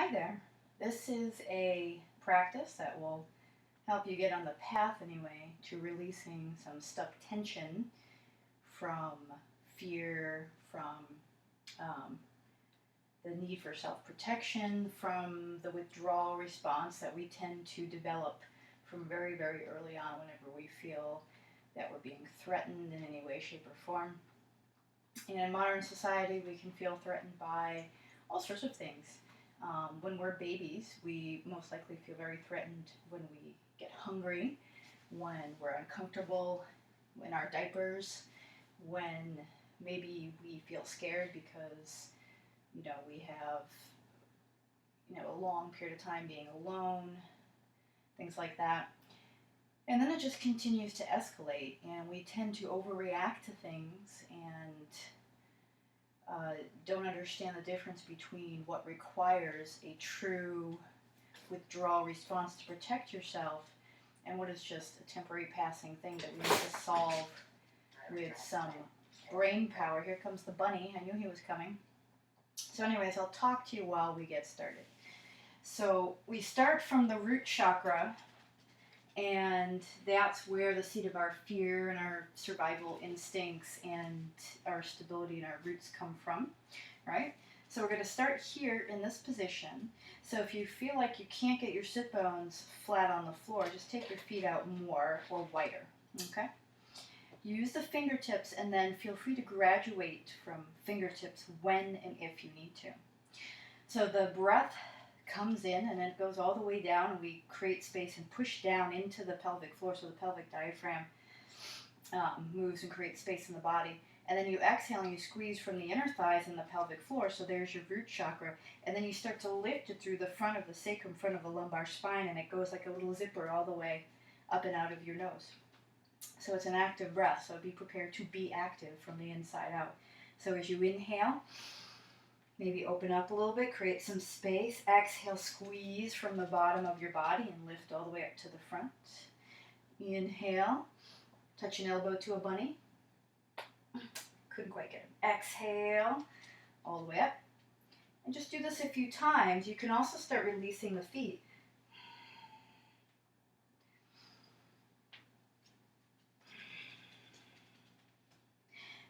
Hi there. This is a practice that will help you get on the path anyway to releasing some stuck tension from fear, from um, the need for self protection, from the withdrawal response that we tend to develop from very, very early on whenever we feel that we're being threatened in any way, shape, or form. And in modern society, we can feel threatened by all sorts of things. When we're babies, we most likely feel very threatened when we get hungry, when we're uncomfortable in our diapers, when maybe we feel scared because we have a long period of time being alone, things like that. And then it just continues to escalate, and we tend to overreact to things and don't understand the difference between what requires a true withdrawal response to protect yourself and what is just a temporary passing thing that we need to solve with some brain power. Here comes the bunny. I knew he was coming. So anyways, I'll talk to you while we get started. So we start from the root chakra, and that's where the seat of our fear and our survival instincts and our stability and our roots come from, right? So we're going to start here in this position. So if you feel like you can't get your sit bones flat on the floor, just take your feet out more or wider, okay? Use the fingertips and then feel free to graduate from fingertips when and if you need to. So the breath comes in and then it goes all the way down, and we create space and push down into the pelvic floor, so the pelvic diaphragm moves and creates space in the body. And then you exhale and you squeeze from the inner thighs and the pelvic floor, so there's your root chakra. And then you start to lift it through the front of the sacrum, front of the lumbar spine, and it goes like a little zipper all the way up and out of your nose. So it's an active breath, so be prepared to be active from the inside out. So as you inhale, maybe open up a little bit, create some space. Exhale, squeeze from the bottom of your body and lift all the way up to the front. Inhale, touch an elbow to a bunny. Couldn't quite get him. Exhale, all the way up. And just do this a few times. You can also start releasing the feet.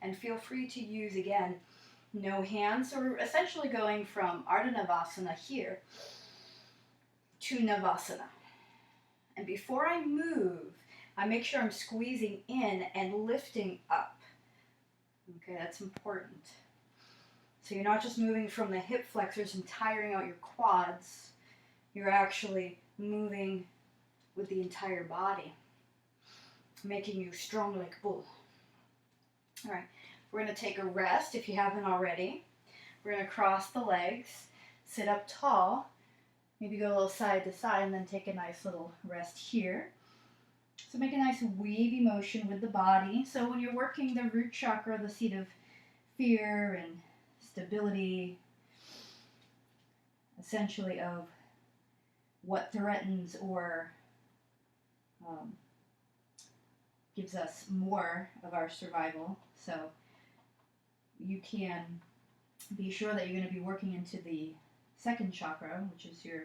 And feel free to use, again, no hands. So we're essentially going from Ardha Navasana here to Navasana. And before I move, I make sure I'm squeezing in and lifting up. Okay, that's important. So you're not just moving from the hip flexors and tiring out your quads. You're actually moving with the entire body, making you strong like a bull. All right, we're going to take a rest if you haven't already. We're going to cross the legs, sit up tall, maybe go a little side to side, and then take a nice little rest here. So make a nice wavy motion with the body. So when you're working the root chakra, the seat of fear and stability, essentially of what threatens or gives us more of our survival. So you can be sure that you're going to be working into the second chakra, which is your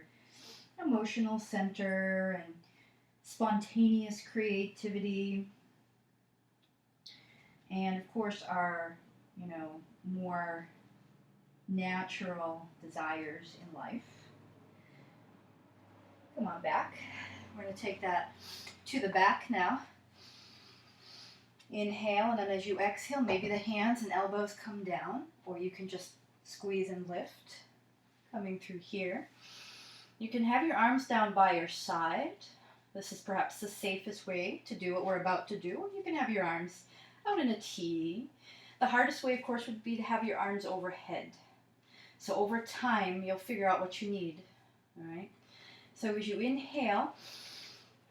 emotional center and spontaneous creativity, and of course our more natural desires in life. Come on back. We're going to take that to the back now. Inhale, and then as you exhale, maybe the hands and elbows come down, or you can just squeeze and lift, coming through here. You can have your arms down by your side. This is perhaps the safest way to do what we're about to do. You can have your arms out in a T. The hardest way, of course, would be to have your arms overhead. So over time, you'll figure out what you need. All right. So as you inhale,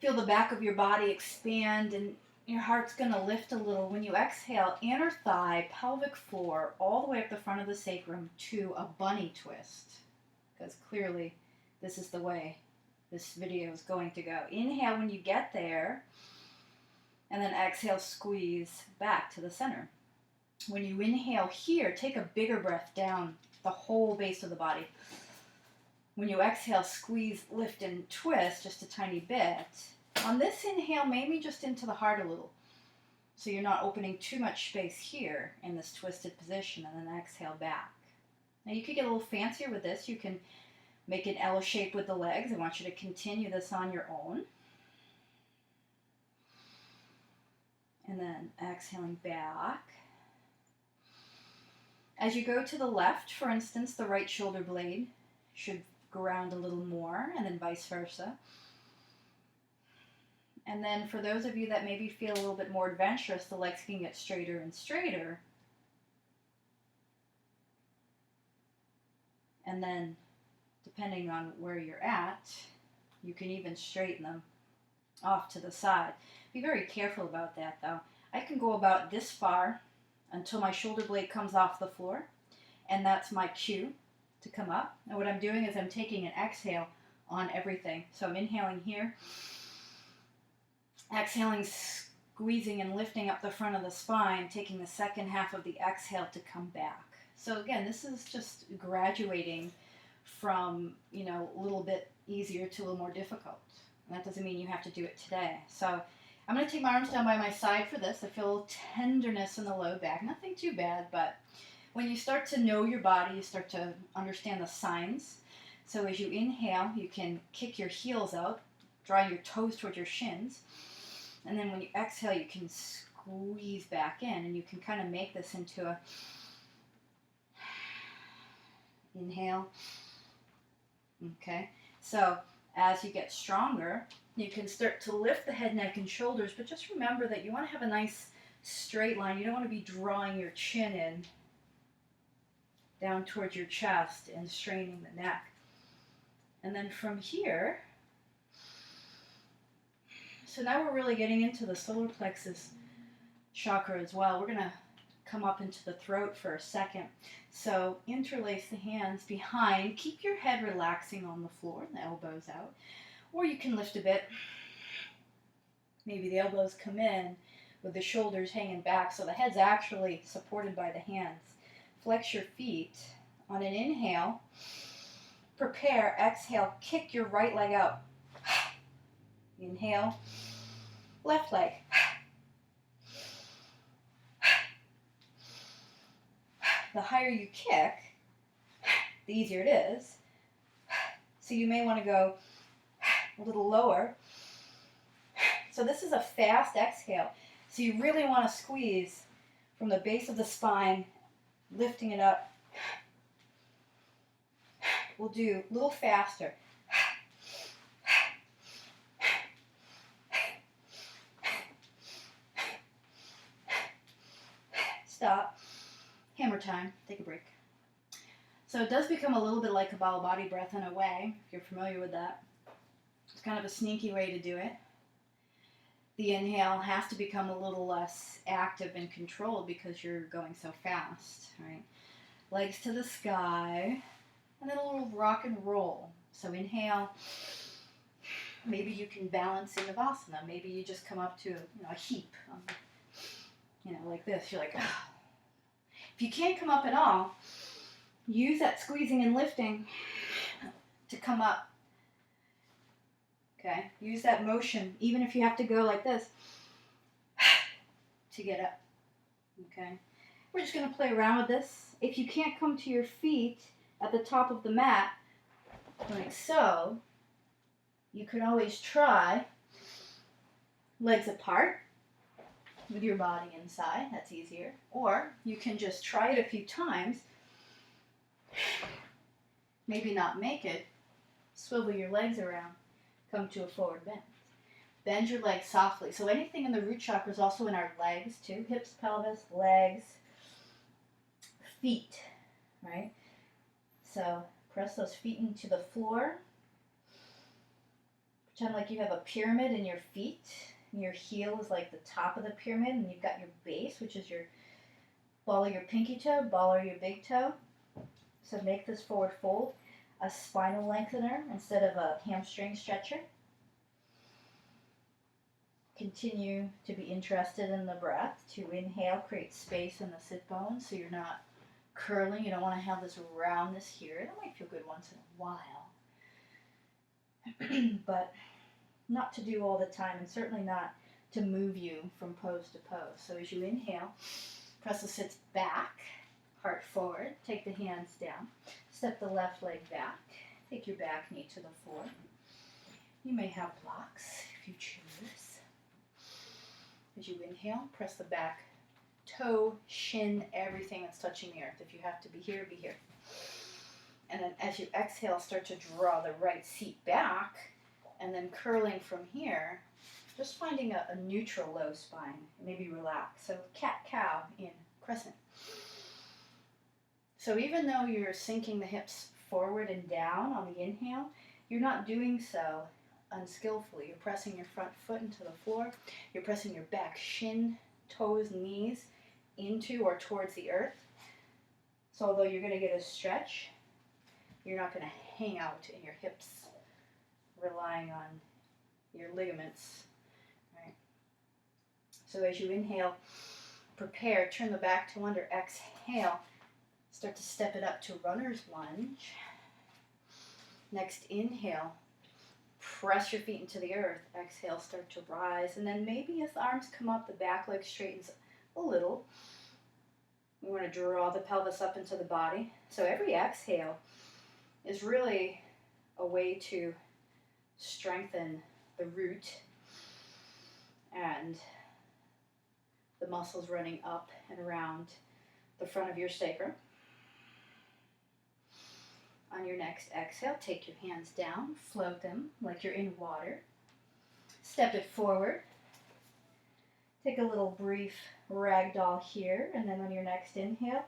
feel the back of your body expand, and your heart's going to lift a little. When you exhale, inner thigh, pelvic floor, all the way up the front of the sacrum to a bunny twist. Because clearly, this is the way this video is going to go. Inhale when you get there, and then exhale, squeeze back to the center. When you inhale here, take a bigger breath down the whole base of the body. When you exhale, squeeze, lift, and twist just a tiny bit. On this inhale, maybe just into the heart a little. So you're not opening too much space here in this twisted position, and then exhale back. Now you could get a little fancier with this. You can make an L shape with the legs. I want you to continue this on your own. And then exhaling back. As you go to the left, for instance, the right shoulder blade should ground a little more, and then vice versa. And then for those of you that maybe feel a little bit more adventurous, the legs can get straighter and straighter. And then, depending on where you're at, you can even straighten them off to the side. Be very careful about that, though. I can go about this far until my shoulder blade comes off the floor, and that's my cue to come up. And what I'm doing is I'm taking an exhale on everything. So I'm inhaling here, exhaling, squeezing and lifting up the front of the spine, taking the second half of the exhale to come back. So again, this is just graduating from, a little bit easier to a little more difficult. And that doesn't mean you have to do it today. So I'm going to take my arms down by my side for this. I feel a little tenderness in the low back. Nothing too bad, but when you start to know your body, you start to understand the signs. So as you inhale, you can kick your heels out, draw your toes towards your shins. And then when you exhale, you can squeeze back in, and you can kind of make this into a inhale. Okay, so as you get stronger, you can start to lift the head, neck, and shoulders, but just remember that you want to have a nice straight line. You don't want to be drawing your chin in down towards your chest and straining the neck. And then from here, so now we're really getting into the solar plexus chakra as well. We're going to come up into the throat for a second. So interlace the hands behind. Keep your head relaxing on the floor and the elbows out. Or you can lift a bit. Maybe the elbows come in with the shoulders hanging back, so the head's actually supported by the hands. Flex your feet. On an inhale, prepare, exhale, kick your right leg out. Inhale, left leg. The higher you kick, the easier it is. So you may want to go a little lower. So this is a fast exhale. So you really want to squeeze from the base of the spine, lifting it up. We'll do a little faster. Stop. Hammer time. Take a break. So it does become a little bit like a body breath in a way, if you're familiar with that. It's kind of a sneaky way to do it. The inhale has to become a little less active and controlled because you're going so fast, right? Legs to the sky, and then a little rock and roll. So inhale. Maybe you can balance in Navasana. Maybe you just come up to a heap, like this. You're like, oh. If you can't come up at all, use that squeezing and lifting to come up. Okay, use that motion, even if you have to go like this, to get up. Okay, we're just going to play around with this. If you can't come to your feet at the top of the mat, like so, you can always try legs apart with your body inside. That's easier. Or you can just try it a few times, maybe not make it, swivel your legs around, come to a forward bend. Bend your legs softly. So anything in the root chakra is also in our legs too. Hips, pelvis, legs, feet, right? So press those feet into the floor. Pretend like you have a pyramid in your feet. And your heel is like the top of the pyramid, and you've got your base, which is your ball of your pinky toe, ball of your big toe. So make this forward fold a spinal lengthener instead of a hamstring stretcher. Continue to be interested in the breath. To inhale, create space in the sit bones so you're not curling. You don't want to have this roundness here. That might feel good once in a while. but not to do all the time, and certainly not to move you from pose to pose. So as you inhale, press the sit back, heart forward, take the hands down, step the left leg back, take your back knee to the floor. You may have blocks if you choose. As you inhale, press the back toe, shin, everything that's touching the earth. If you have to be here, be here. And then as you exhale, start to draw the right seat back, and then curling from here, just finding a neutral low spine, maybe relax. So cat-cow in crescent. So even though you're sinking the hips forward and down on the inhale, you're not doing so unskillfully. You're pressing your front foot into the floor. You're pressing your back shin, toes, knees into or towards the earth. So although you're going to get a stretch, you're not going to hang out in your hips, relying on your ligaments. Right? So as you inhale, prepare, turn the back to under, exhale, start to step it up to runner's lunge. Next inhale, press your feet into the earth. Exhale, start to rise. And then maybe as the arms come up, the back leg straightens a little. We want to draw the pelvis up into the body. So every exhale is really a way to strengthen the root and the muscles running up and around the front of your sacrum. On your next exhale, take your hands down, float them like you're in water. Step it forward. Take a little brief ragdoll here, and then on your next inhale,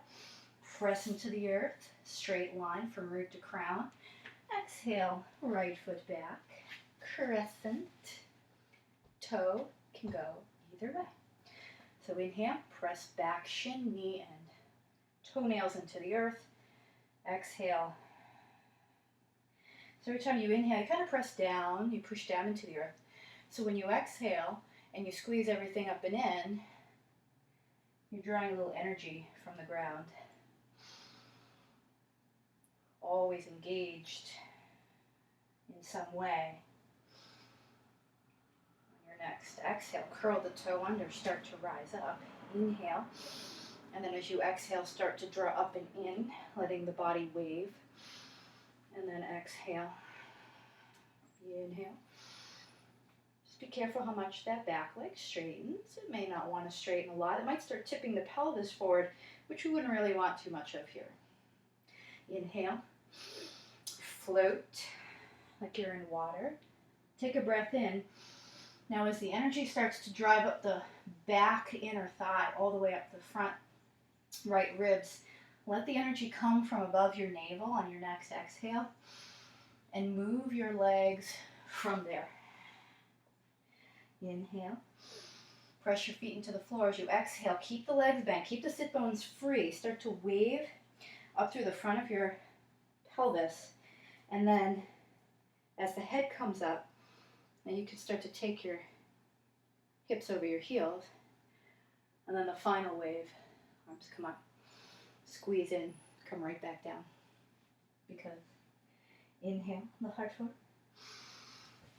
press into the earth, straight line from root to crown. Exhale, right foot back, crescent, toe can go either way. So inhale, press back shin, knee, and toenails into the earth. Exhale. So every time you inhale, you kind of press down, you push down into the earth. So when you exhale and you squeeze everything up and in, you're drawing a little energy from the ground. Always engaged in some way. On your next exhale, curl the toe under, start to rise up. Inhale. And then as you exhale, start to draw up and in, letting the body wave. And then exhale. Inhale. Just be careful how much that back leg straightens. It may not want to straighten a lot. It might start tipping the pelvis forward, which we wouldn't really want too much of here. Inhale. Float like you're in water. Take a breath in. Now as the energy starts to drive up the back inner thigh all the way up the front right ribs, let the energy come from above your navel on your next exhale and move your legs from there. Inhale. Press your feet into the floor as you exhale. Keep the legs bent. Keep the sit bones free. Start to wave up through the front of your pelvis. And then as the head comes up, now you can start to take your hips over your heels. And then the final wave, arms come up. Squeeze in, come right back down. Because inhale, the heart forward.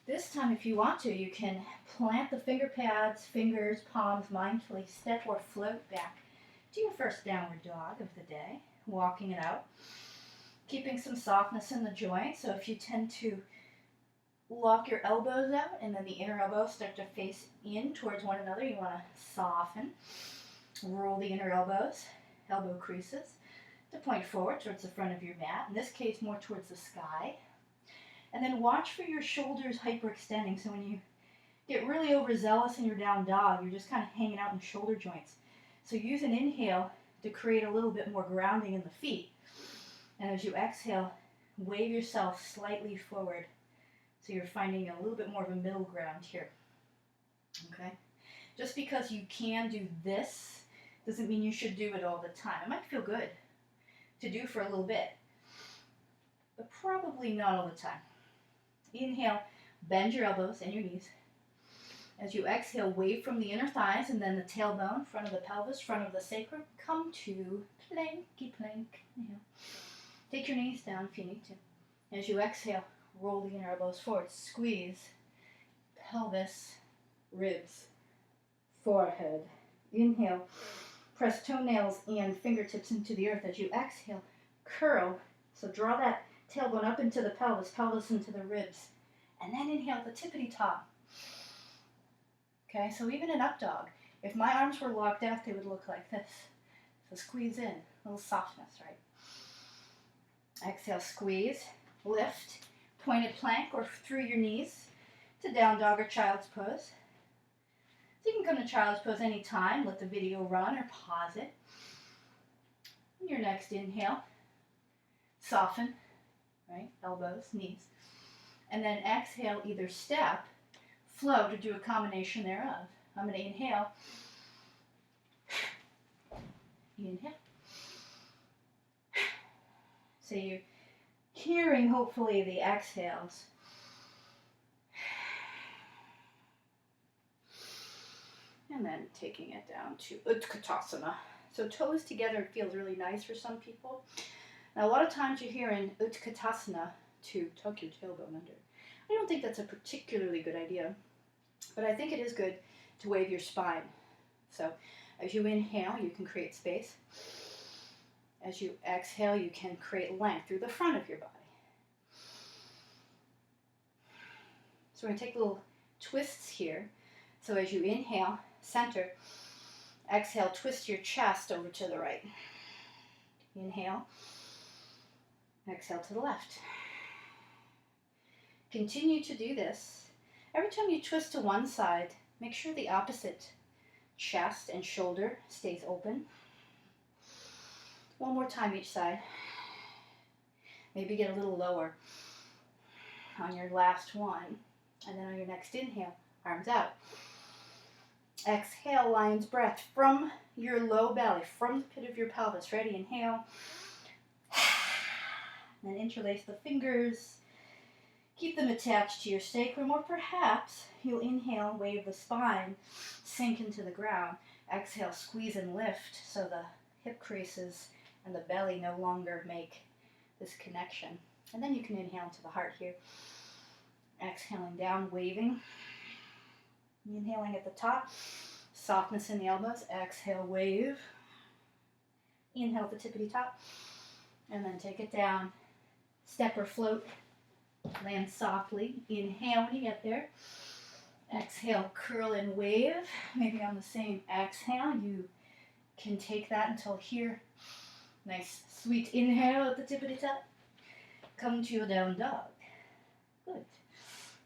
This time, if you want to, you can plant the finger pads, fingers, palms mindfully, step or float back to your first downward dog of the day, walking it out, keeping some softness in the joint. So if you tend to lock your elbows out and then the inner elbows start to face in towards one another, you want to soften, roll the inner elbows, elbow creases to point forward towards the front of your mat, in this case more towards the sky. And then watch for your shoulders hyperextending. So when you get really overzealous in your down dog, you're just kind of hanging out in shoulder joints. So use an inhale to create a little bit more grounding in the feet. And as you exhale, wave yourself slightly forward. So you're finding a little bit more of a middle ground here. Okay? Just because you can do this doesn't mean you should do it all the time. It might feel good to do for a little bit, but probably not all the time. Inhale, bend your elbows and your knees. As you exhale, wave from the inner thighs and then the tailbone, front of the pelvis, front of the sacrum. Come to planky plank. Inhale. Take your knees down if you need to. As you exhale, roll the inner elbows forward, squeeze, pelvis, ribs, forehead. Inhale, press toenails and fingertips into the earth. As you exhale, curl. So draw that tailbone up into the pelvis, pelvis into the ribs. And then inhale the tippity top. Okay, so even in up dog, if my arms were locked out, they would look like this. So squeeze in, a little softness, right? Exhale, squeeze, lift, pointed plank or through your knees to down dog or child's pose. So you can come to child's pose anytime. Let the video run or pause it. And your next inhale, soften, right? Elbows, knees. And then exhale, either step, flow to do a combination thereof. I'm going to inhale. Inhale. So you're hearing, hopefully, the exhales. And then taking it down to Utkatasana. So toes together feels really nice for some people. Now, a lot of times you hear in Utkatasana to tuck your tailbone under. I don't think that's a particularly good idea, but I think it is good to wave your spine. So as you inhale, you can create space. As you exhale, you can create length through the front of your body. So we're going to take little twists here. So as you inhale, center. Exhale, twist your chest over to the right. Inhale. Exhale to the left. Continue to do this. Every time you twist to one side, make sure the opposite chest and shoulder stays open. One more time each side. Maybe get a little lower on your last one. And then on your next inhale, arms out. Exhale, lion's breath from your low belly, from the pit of your pelvis. Ready? Inhale. Then interlace the fingers. Keep them attached to your sacrum, or perhaps you'll inhale, wave the spine, sink into the ground. Exhale, squeeze and lift so the hip creases and the belly no longer make this connection. And then you can inhale into the heart here. Exhaling down, waving. Inhaling at the top, softness in the elbows. Exhale, wave. Inhale at the tippity top. And then take it down. Step or float. Land softly. Inhale when you get there. Exhale, curl and wave. Maybe on the same exhale, you can take that until here. Nice, sweet inhale at the tippity top. Come to a down dog. Good.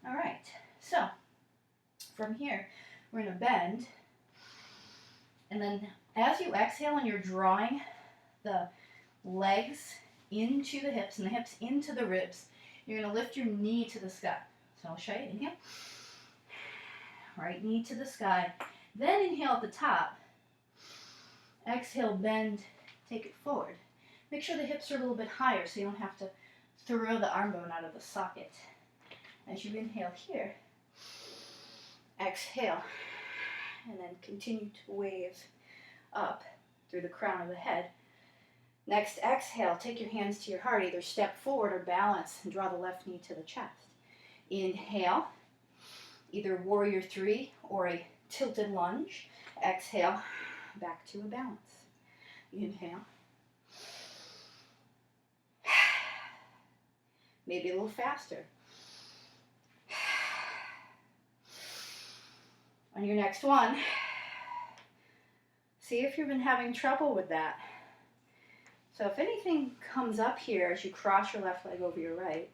All right. So, from here, we're going to bend. And then as you exhale and you're drawing the legs into the hips and the hips into the ribs, you're going to lift your knee to the sky. So I'll show you. Inhale. Right knee to the sky. Then inhale at the top. Exhale, bend, take it forward. Make sure the hips are a little bit higher so you don't have to throw the arm bone out of the socket. As you inhale here, exhale, and then continue to wave up through the crown of the head. Next, exhale, take your hands to your heart, either step forward or balance and draw the left knee to the chest. Inhale, either warrior three or a tilted lunge. Exhale, back to a balance. Inhale. Maybe a little faster. On your next one, see if you've been having trouble with that. So if anything comes up here as you cross your left leg over your right,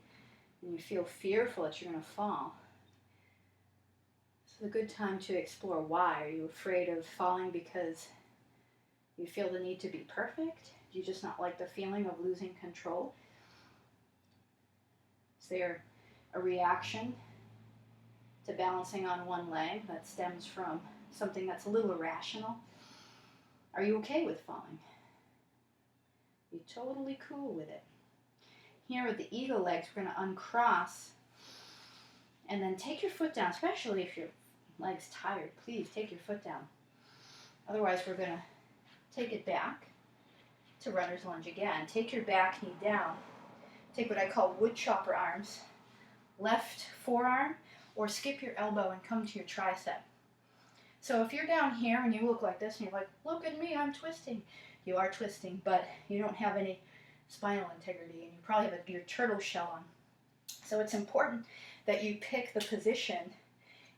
and you feel fearful that you're going to fall, it's a good time to explore why. Are you afraid of falling because you feel the need to be perfect? Do you just not like the feeling of losing control? Is there a reaction to balancing on one leg that stems from something that's a little irrational? Are you okay with falling? You're totally cool with it. Here with the eagle legs, we're going to uncross and then take your foot down, especially if your leg's tired. Please take your foot down. Otherwise, we're going to take it back to runner's lunge again. Take your back knee down. Take what I call wood chopper arms left forearm, or skip your elbow and come to your tricep. So if you're down here and you look like this and you're like, look at me, I'm twisting. You are twisting, but you don't have any spinal integrity, and you probably have your turtle shell on. So it's important that you pick the position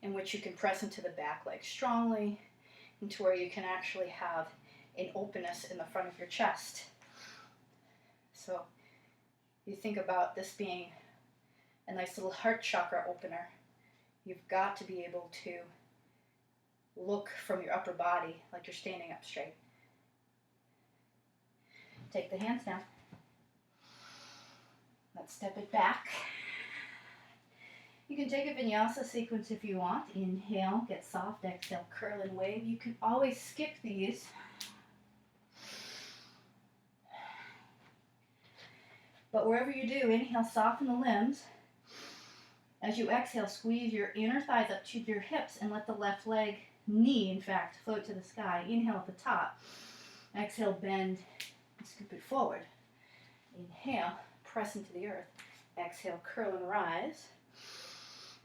in which you can press into the back leg strongly, into where you can actually have an openness in the front of your chest. So you think about this being a nice little heart chakra opener. You've got to be able to look from your upper body like you're standing up straight. Take the hands down. Let's step it back. You can take a vinyasa sequence if you want. Inhale, get soft, exhale, curl and wave. You can always skip these. But wherever you do, inhale, soften the limbs. As you exhale, squeeze your inner thighs up to your hips and let the left leg, knee in fact, float to the sky. Inhale at the top. Exhale, bend and scoop it forward. Inhale, press into the earth. Exhale, curl and rise.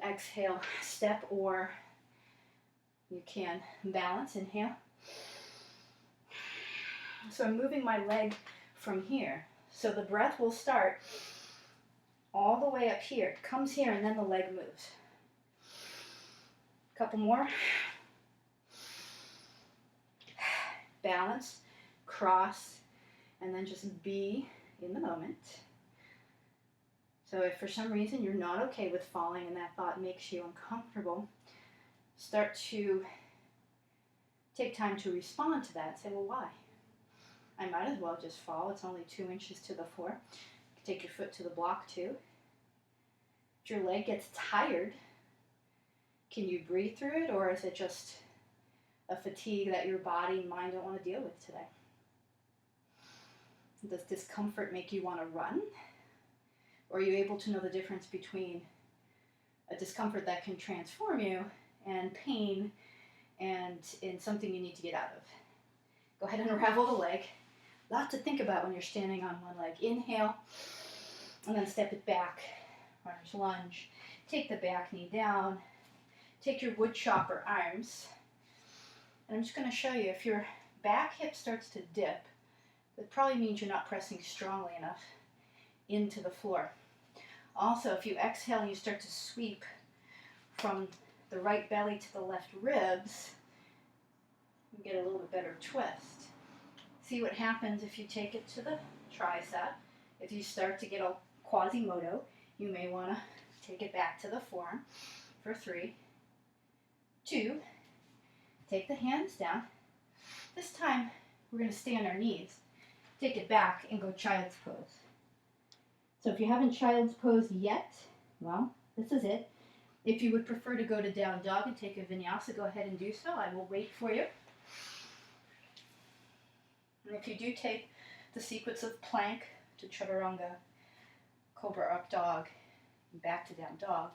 Exhale, step, or you can balance. Inhale. So I'm moving my leg from here. So the breath will start all the way up here. It comes here and then the leg moves. Couple more. Balance, cross, and then just be in the moment. So if for some reason you're not okay with falling and that thought makes you uncomfortable, start to take time to respond to that. Say, well, why? I might as well just fall. It's only 2 inches to the floor. Take your foot to the block too. If your leg gets tired, can you breathe through it, or is it just a fatigue that your body and mind don't want to deal with today? Does discomfort make you want to run? Or are you able to know the difference between a discomfort that can transform you and pain and in something you need to get out of? Go ahead and unravel the leg. Lot to think about when you're standing on one leg. Inhale, and then step it back. Runner's lunge. Take the back knee down. Take your wood chopper arms. And I'm just going to show you, if your back hip starts to dip, that probably means you're not pressing strongly enough into the floor. Also, if you exhale and you start to sweep from the right belly to the left ribs, you get a little bit better twist. See what happens if you take it to the tricep. If you start to get a Quasimodo, you may want to take it back to the forearm for 3, 2, take the hands down. This time, we're going to stay on our knees. Take it back and go child's pose. So if you haven't child's pose yet, well, this is it. If you would prefer to go to down dog and take a vinyasa, go ahead and do so. I will wait for you. And if you do take the sequence of plank to chaturanga, cobra up dog, and back to down dog,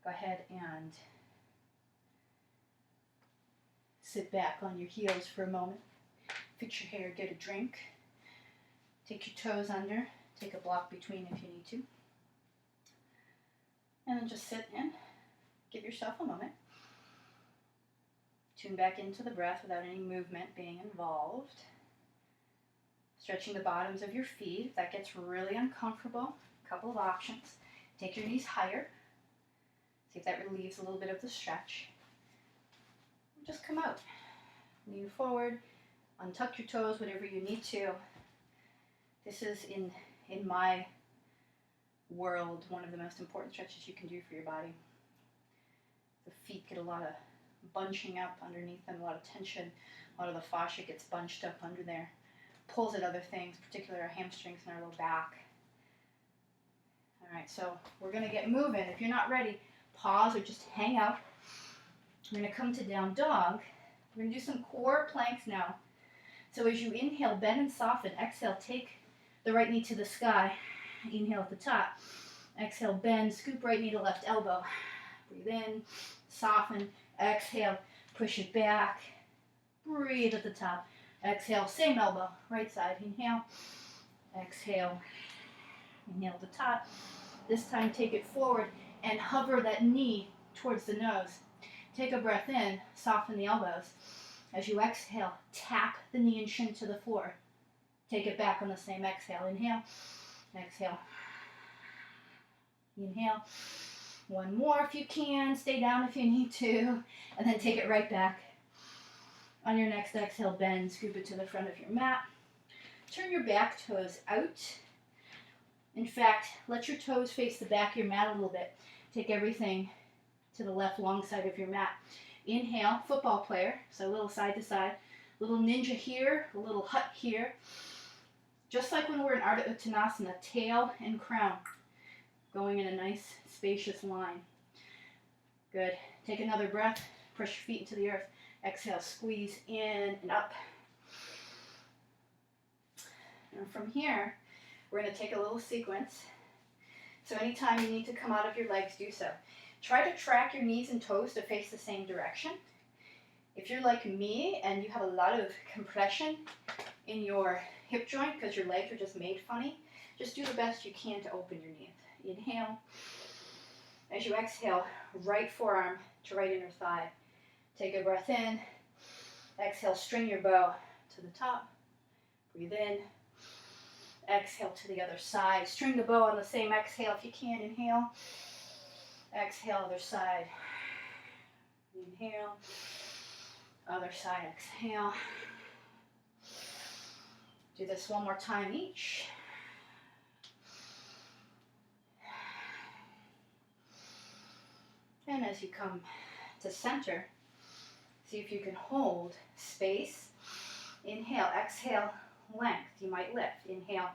go ahead and sit back on your heels for a moment. Fix your hair, get a drink. Take your toes under. Take a block between if you need to. And then just sit and give yourself a moment. Tune back into the breath without any movement being involved. Stretching the bottoms of your feet. If that gets really uncomfortable, a couple of options. Take your knees higher. See if that relieves a little bit of the stretch. Just come out. Lean forward. Untuck your toes, whatever you need to. This is, in my world, one of the most important stretches you can do for your body. The feet get a lot of bunching up underneath them, a lot of tension. A lot of the fascia gets bunched up under there. Pulls at other things, particularly our hamstrings and our low back. All right, so we're going to get moving. If you're not ready, pause or just hang out. We're going to come to down dog. We're going to do some core planks now. So as you inhale, bend and soften. Exhale, take the right knee to the sky. Inhale at the top. Exhale, bend, scoop right knee to left elbow. Breathe in, soften. Exhale, push it back. Breathe at the top. Exhale, same elbow, right side. Inhale. Exhale. Inhale at the top. This time take it forward and hover that knee towards the nose. Take a breath in, soften the elbows. As you exhale, tap the knee and shin to the floor. Take it back on the same exhale. Inhale, exhale, inhale. One more if you can. Stay down if you need to. And then take it right back. On your next exhale, bend, scoop it to the front of your mat. Turn your back toes out. In fact, let your toes face the back of your mat a little bit. Take everything to the left long side of your mat. Inhale, football player, so a little side to side. Little ninja here, a little hut here. Just like when we're in Ardha Uttanasana, tail and crown going in a nice spacious line. Good. Take another breath. Push your feet into the earth. Exhale, squeeze in and up. And from here, we're going to take a little sequence. So anytime you need to come out of your legs, do so. Try to track your knees and toes to face the same direction. If you're like me and you have a lot of compression in your hip joint because your legs are just made funny, just do the best you can to open your knees. Inhale. As you exhale, right forearm to right inner thigh. Take a breath in. Exhale, string your bow to the top. Breathe in. Exhale to the other side. String the bow on the same exhale if you can. Inhale. Exhale, other side. Inhale. Other side, exhale. Do this one more time each. And as you come to center, see if you can hold space. Inhale, exhale, length. You might lift. Inhale,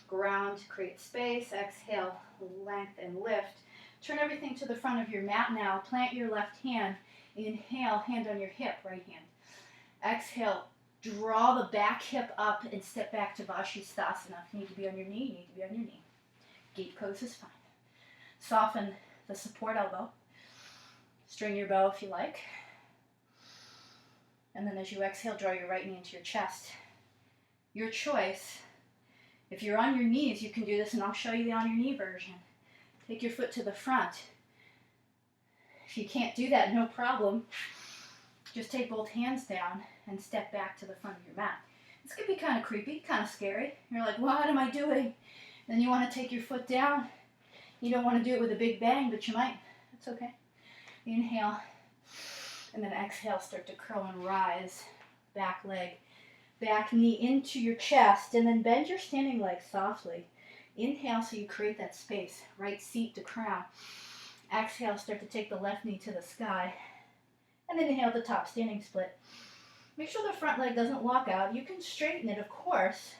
ground, create space. Exhale, length and lift. Turn everything to the front of your mat now. Plant your left hand. Inhale, hand on your hip, right hand. Exhale, draw the back hip up and step back to Vashisthasana. If you need to be on your knee, you need to be on your knee. Gate pose is fine. Soften the support elbow. String your bow if you like. And then as you exhale, draw your right knee into your chest. Your choice. If you're on your knees, you can do this, and I'll show you the on your knee version. Take your foot to the front. If you can't do that, no problem. Just take both hands down and step back to the front of your mat. This could be kind of creepy, kind of scary. You're like, what am I doing? Then you want to take your foot down. You don't want to do it with a big bang, but you might. It's okay. Inhale, and then exhale, start to curl and rise. Back leg, back knee into your chest, and then bend your standing leg softly. Inhale, so you create that space, right seat to crown. Exhale, start to take the left knee to the sky. And then inhale at the top, standing split. Make sure the front leg doesn't lock out. You can straighten it, of course,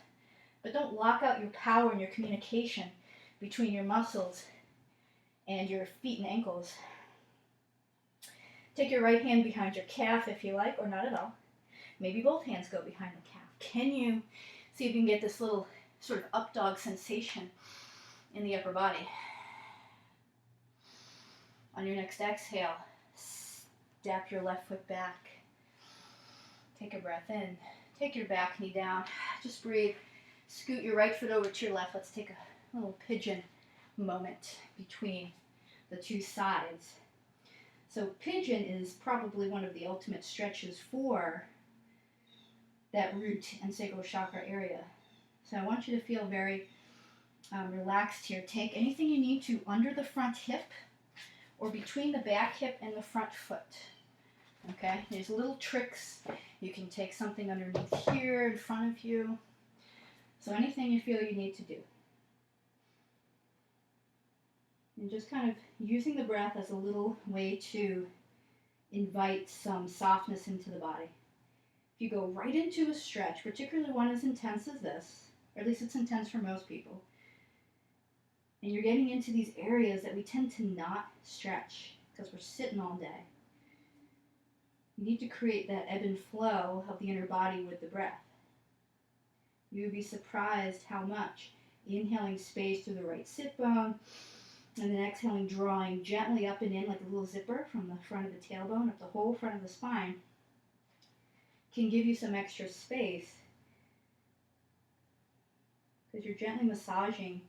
but don't lock out your power and your communication between your muscles and your feet and ankles. Take your right hand behind your calf if you like, or not at all. Maybe both hands go behind the calf. Can you see if you can get this little sort of up dog sensation in the upper body? On your next exhale, step your left foot back. Take a breath in. Take your back knee down. Just breathe. Scoot your right foot over to your left. Let's take a little pigeon moment between the two sides. So pigeon is probably one of the ultimate stretches for that root and sacral chakra area. So I want you to feel very relaxed here. Take anything you need to under the front hip or between the back hip and the front foot. Okay, there's little tricks. You can take something underneath here in front of you. So anything you feel you need to do. And just kind of using the breath as a little way to invite some softness into the body. If you go right into a stretch, particularly one as intense as this, or at least it's intense for most people, and you're getting into these areas that we tend to not stretch because we're sitting all day, you need to create that ebb and flow of the inner body with the breath. You would be surprised how much inhaling space through the right sit bone, and then exhaling, drawing gently up and in like a little zipper from the front of the tailbone up the whole front of the spine, can give you some extra space because you're gently massaging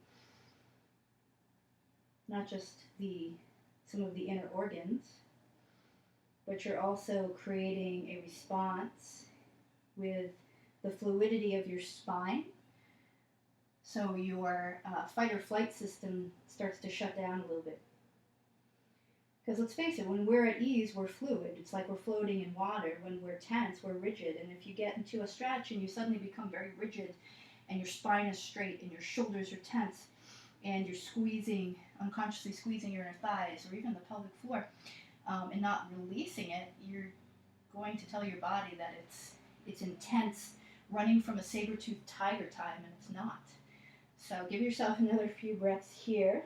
not just some of the inner organs, but you're also creating a response with the fluidity of your spine. So your fight or flight system starts to shut down a little bit. Because let's face it, when we're at ease, we're fluid. It's like we're floating in water. When we're tense, we're rigid. And if you get into a stretch and you suddenly become very rigid and your spine is straight and your shoulders are tense and you're squeezing, unconsciously squeezing your inner thighs or even the pelvic floor and not releasing it, you're going to tell your body that it's intense, running from a saber-toothed tiger time, and it's not. So give yourself another few breaths here.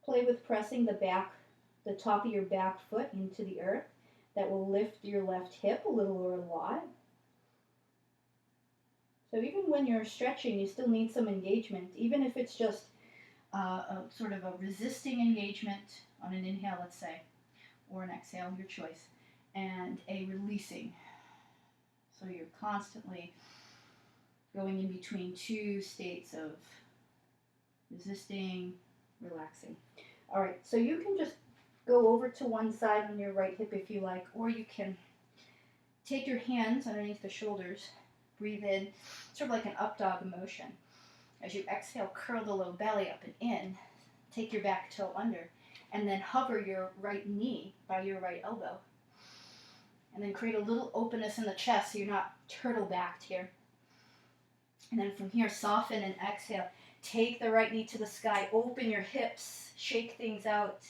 Play with pressing the top of your back foot into the earth. That will lift your left hip a little or a lot. So even when you're stretching, you still need some engagement, even if it's just a sort of a resisting engagement on an inhale, let's say, or an exhale, your choice, and a releasing. So you're constantly going in between two states of resisting, relaxing. All right, so you can just go over to one side on your right hip if you like, or you can take your hands underneath the shoulders, breathe in, sort of like an up dog motion. As you exhale, curl the low belly up and in, take your back toe under, and then hover your right knee by your right elbow. And then create a little openness in the chest so you're not turtle-backed here. And then from here, soften and exhale. Take the right knee to the sky, open your hips, shake things out.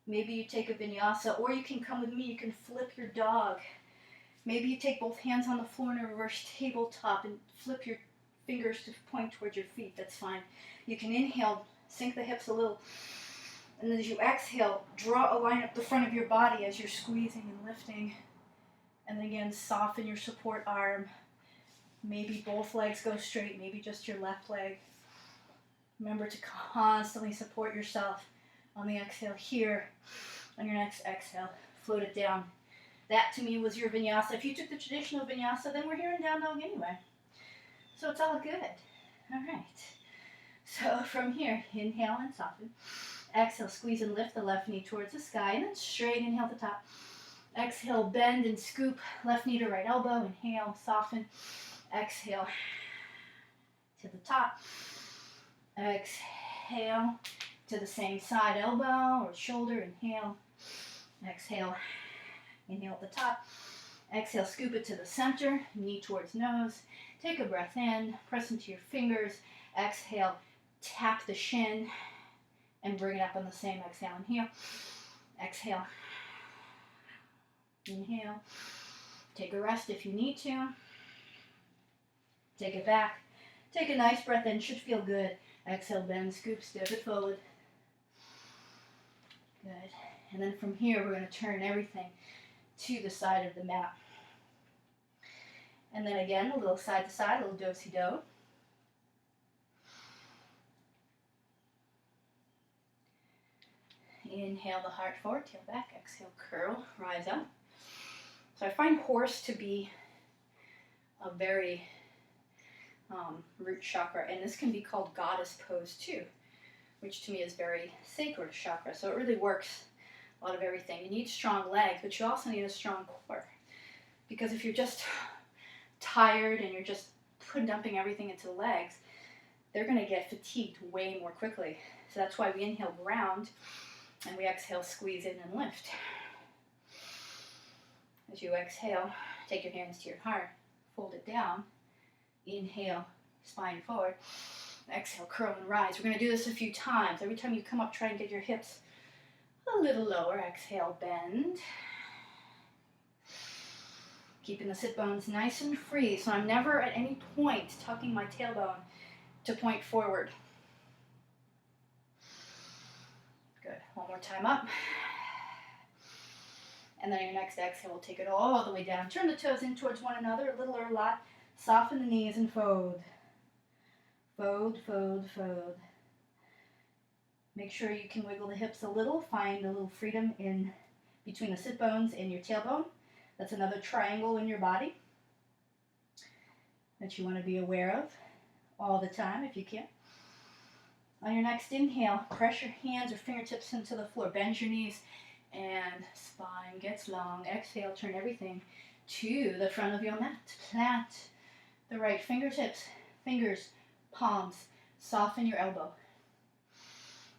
Maybe you take a vinyasa, or you can come with me, you can flip your dog. Maybe you take both hands on the floor in a reverse tabletop and flip your fingers to point towards your feet, that's fine. You can inhale, sink the hips a little, and then as you exhale, draw a line up the front of your body as you're squeezing and lifting. And then again, soften your support arm. Maybe both legs go straight, maybe just your left leg. Remember to constantly support yourself on the exhale here. On your next exhale, float it down. That to me was your vinyasa. If you took the traditional vinyasa, then we're here in down dog anyway. So it's all good. All right. So from here, inhale and soften. Exhale, squeeze and lift the left knee towards the sky, and then straight inhale at the top. Exhale, bend and scoop, left knee to right elbow. Inhale, soften. Exhale to the top. Exhale to the same side, elbow or shoulder. Inhale. Exhale. Inhale at the top. Exhale, scoop it to the center, knee towards nose. Take a breath in, press into your fingers. Exhale, tap the shin and bring it up on the same exhale. Inhale. Exhale. Inhale. Take a rest if you need to. Take it back. Take a nice breath in, should feel good. Exhale, bend, scoop, step it forward. Good. And then from here, we're going to turn everything to the side of the mat. And then again, a little side to side, a little do-si-do. Inhale the heart forward, tail back. Exhale, curl, rise up. So I find horse to be a very root chakra, and this can be called goddess pose too, which to me is very sacred chakra. So it really works a lot of everything. You need strong legs, but you also need a strong core. Because if you're just tired and you're just dumping everything into the legs, they're going to get fatigued way more quickly. So that's why we inhale ground and we exhale, squeeze in and lift. As you exhale, take your hands to your heart, fold it down. Inhale, spine forward. Exhale, curl and rise. We're going to do this a few times. Every time you come up, try and get your hips a little lower. Exhale, bend. Keeping the sit bones nice and free. So I'm never at any point tucking my tailbone to point forward. Good. One more time up. And then on your next exhale, we'll take it all the way down. Turn the toes in towards one another, a little or a lot. Soften the knees and fold. Fold, fold, fold. Make sure you can wiggle the hips a little. Find a little freedom in between the sit bones and your tailbone. That's another triangle in your body. that you want to be aware of all the time if you can. On your next inhale, press your hands or fingertips into the floor. Bend your knees and spine gets long. Exhale, turn everything to the front of your mat. Plant the right fingertips, fingers, palms. Soften your elbow.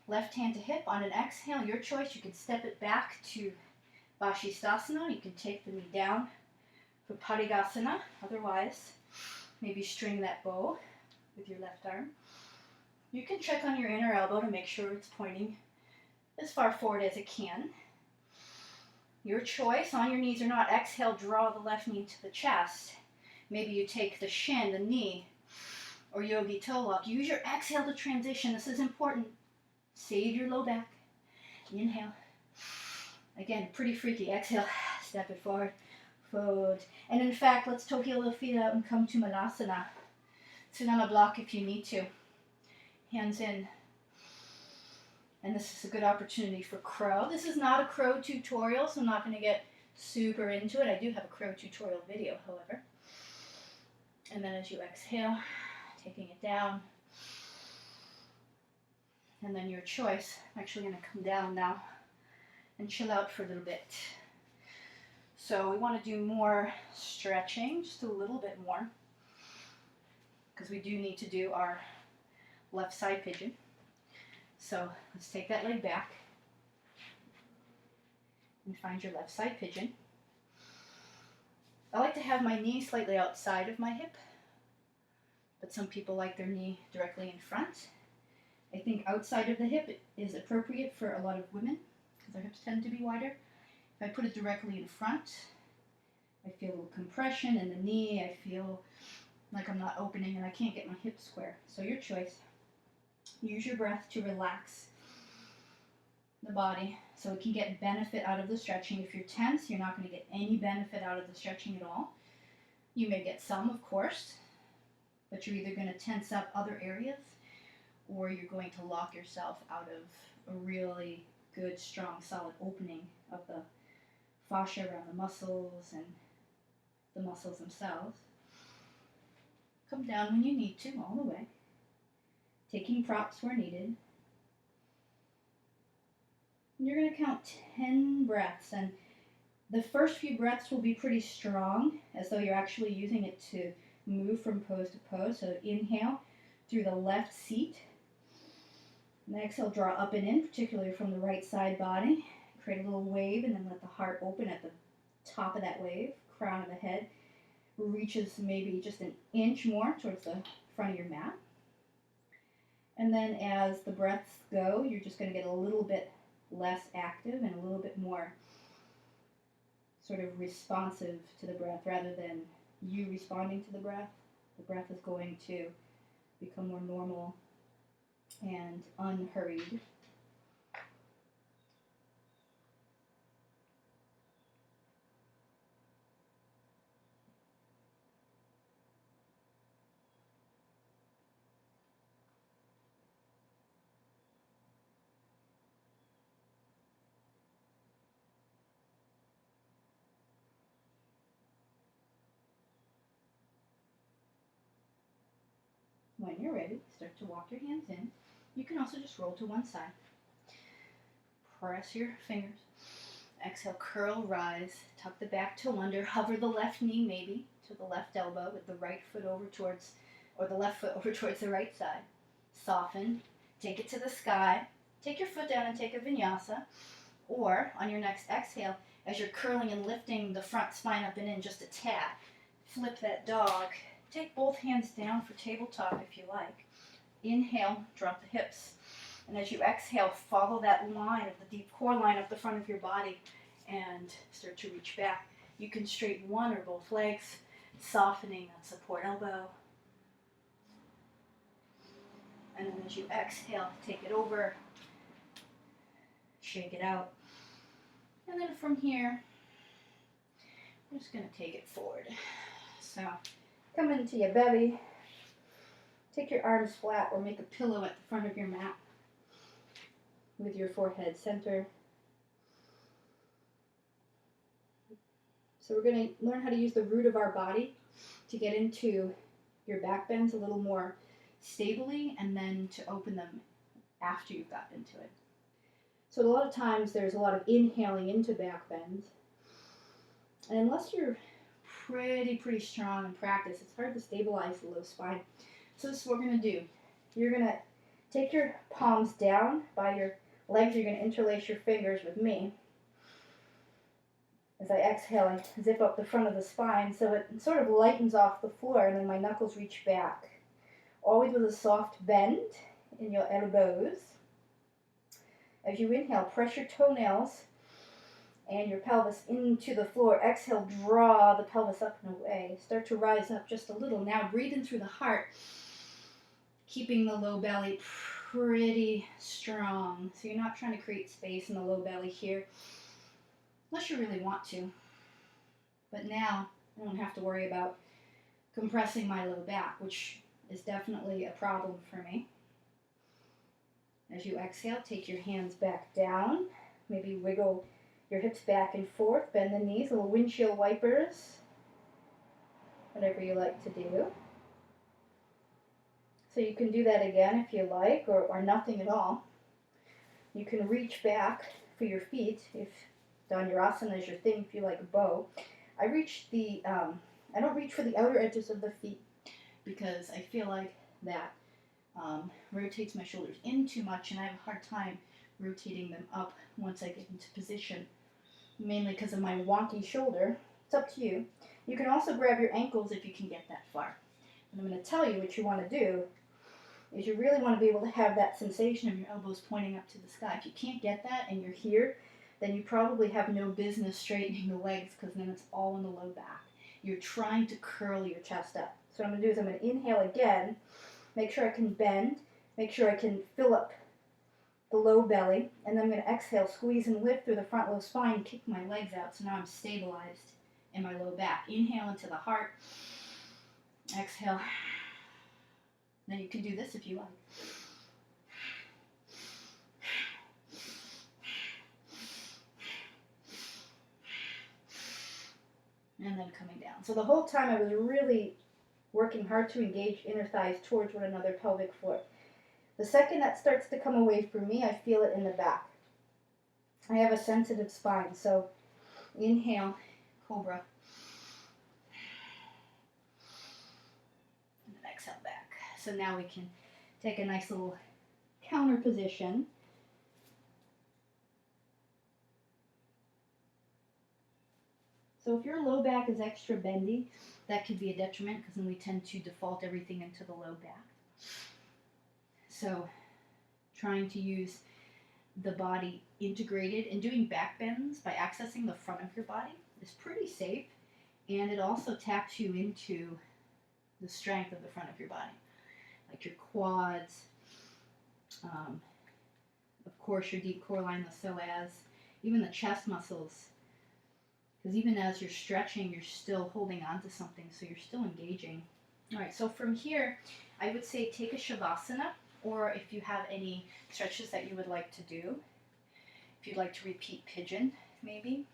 Left hand to hip. On an exhale, your choice. You can step it back to Vashisthasana. You can take the knee down for Parigasana. Otherwise, maybe string that bow with your left arm. You can check on your inner elbow to make sure it's pointing as far forward as it can. Your choice, on your knees or not. Exhale, draw the left knee to the chest. Maybe you take the shin, the knee, or yogi toe lock. Use your exhale to transition. This is important. Save your low back. Inhale. Again, pretty freaky. Exhale, step it forward. Forward. And in fact, let's toe heel the feet out and come to Malasana. Sit on a block if you need to. Hands in. And this is a good opportunity for crow. This is not a crow tutorial, so I'm not going to get super into it. I do have a crow tutorial video, however. And then as you exhale, taking it down. And then your choice. I'm actually going to come down now and chill out for a little bit. So we want to do more stretching, just a little bit more, because we do need to do our left side pigeon. So let's take that leg back and find your left side pigeon. I like to have my knee slightly outside of my hip, but some people like their knee directly in front. I think outside of the hip is appropriate for a lot of women because their hips tend to be wider. If I put it directly in front, I feel a little compression in the knee. I feel like I'm not opening and I can't get my hips square. So your choice. Use your breath to relax the body so it can get benefit out of the stretching. If you're tense, you're not going to get any benefit out of the stretching at all. You may get some, of course, but you're either going to tense up other areas or you're going to lock yourself out of a really good, strong, solid opening of the fascia around the muscles and the muscles themselves. Come down when you need to, all the way. Taking props where needed. And you're going to count 10 breaths, and the first few breaths will be pretty strong, as though you're actually using it to move from pose to pose. So inhale through the left seat, and exhale, draw up and in, particularly from the right side body. Create a little wave, and then let the heart open at the top of that wave. Crown of the head reaches maybe just an inch more towards the front of your mat. And then as the breaths go, you're just going to get a little bit less active and a little bit more sort of responsive to the breath rather than you responding to the breath. The breath is going to become more normal and unhurried. When you're ready, start to walk your hands in. You can also just roll to one side. Press your fingers. Exhale, curl, rise. Tuck the back toe under. Hover the left knee maybe to the left elbow with the right foot over towards, or the left foot over towards the right side. Soften. Take it to the sky. Take your foot down and take a vinyasa. Or on your next exhale, as you're curling and lifting the front spine up and in just a tad, flip that dog. Take both hands down for tabletop if you like. Inhale, drop the hips. And as you exhale, follow that line of the deep core line up the front of your body and start to reach back. You can straighten one or both legs, softening that support elbow. And then as you exhale, take it over, shake it out. And then from here, I'm just going to take it forward. So come into your belly. Take your arms flat or make a pillow at the front of your mat with your forehead center. So we're going to learn how to use the root of our body to get into your back bends a little more stably, and then to open them after you've got into it. So a lot of times there's a lot of inhaling into back bends, and unless you're pretty strong in practice, it's hard to stabilize the low spine. So this is what we're going to do. You're going to take your palms down by your legs. You're going to interlace your fingers with me. As I exhale, I zip up the front of the spine so it sort of lightens off the floor, and then my knuckles reach back. Always with a soft bend in your elbows. As you inhale, press your toenails and your pelvis into the floor. Exhale, draw the pelvis up and away. Start to rise up just a little. Now breathe in through the heart, keeping the low belly pretty strong. So you're not trying to create space in the low belly here, unless you really want to. But now I don't have to worry about compressing my low back, which is definitely a problem for me. As you exhale, take your hands back down. Maybe wiggle your hips back and forth. Bend the knees, little windshield wipers. Whatever you like to do. So you can do that again if you like, or nothing at all. You can reach back for your feet if Dhanurasana is your thing, if you like a bow. I don't reach for the outer edges of the feet because I feel like that rotates my shoulders in too much, and I have a hard time rotating them up once I get into position, mainly because of my wonky shoulder. It's up to you. You can also grab your ankles if you can get that far. And I'm going to tell you what you want to do is you really want to be able to have that sensation of your elbows pointing up to the sky. If you can't get that and you're here, then you probably have no business straightening the legs, because then it's all in the low back. You're trying to curl your chest up. So what I'm going to do is I'm going to inhale again, make sure I can bend, make sure I can fill up the low belly, and then I'm going to exhale, squeeze and lift through the front low spine, kick my legs out, so now I'm stabilized in my low back. Inhale into the heart, exhale. Then you can do this if you like. And then coming down. So the whole time I was really working hard to engage inner thighs towards one another, pelvic floor. The second that starts to come away from me, I feel it in the back. I have a sensitive spine, so inhale, cobra. And then exhale back. So now we can take a nice little counter position. So if your low back is extra bendy, that could be a detriment, because then we tend to default everything into the low back. So trying to use the body integrated and doing back bends by accessing the front of your body is pretty safe, and it also taps you into the strength of the front of your body, like your quads, of course your deep core line, the psoas, even the chest muscles. Because even as you're stretching, you're still holding on to something, so you're still engaging. All right, so from here, I would say take a shavasana, or if you have any stretches that you would like to do, if you'd like to repeat pigeon, maybe,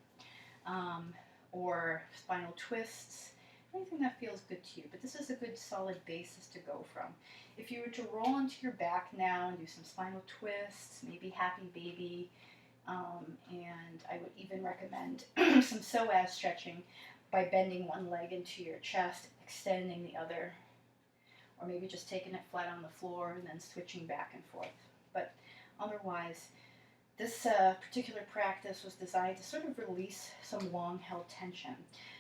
or spinal twists, anything that feels good to you. But this is a good solid basis to go from. If you were to roll onto your back now and do some spinal twists, maybe happy baby, and I would even recommend some psoas stretching by bending one leg into your chest, extending the other, or maybe just taking it flat on the floor and then switching back and forth. But otherwise, this particular practice was designed to sort of release some long-held tension.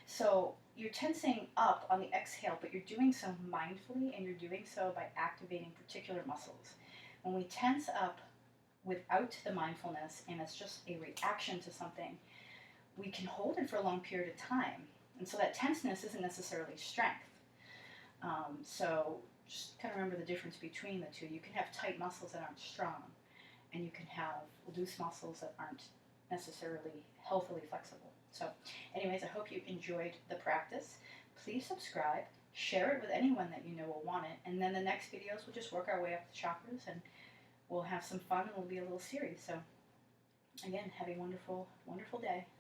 So you're tensing up on the exhale, but you're doing so mindfully, and you're doing so by activating particular muscles. When we tense up without the mindfulness, and it's just a reaction to something, we can hold it for a long period of time. And so that tenseness isn't necessarily strength. So just kind of remember the difference between the two. You can have tight muscles that aren't strong, and you can have loose muscles that aren't necessarily healthily flexible. So anyways, I hope you enjoyed the practice. Please subscribe, share it with anyone that you know will want it, and then the next videos we'll just work our way up the chakras, and we'll have some fun, and it'll be a little series. So again, have a wonderful, wonderful day.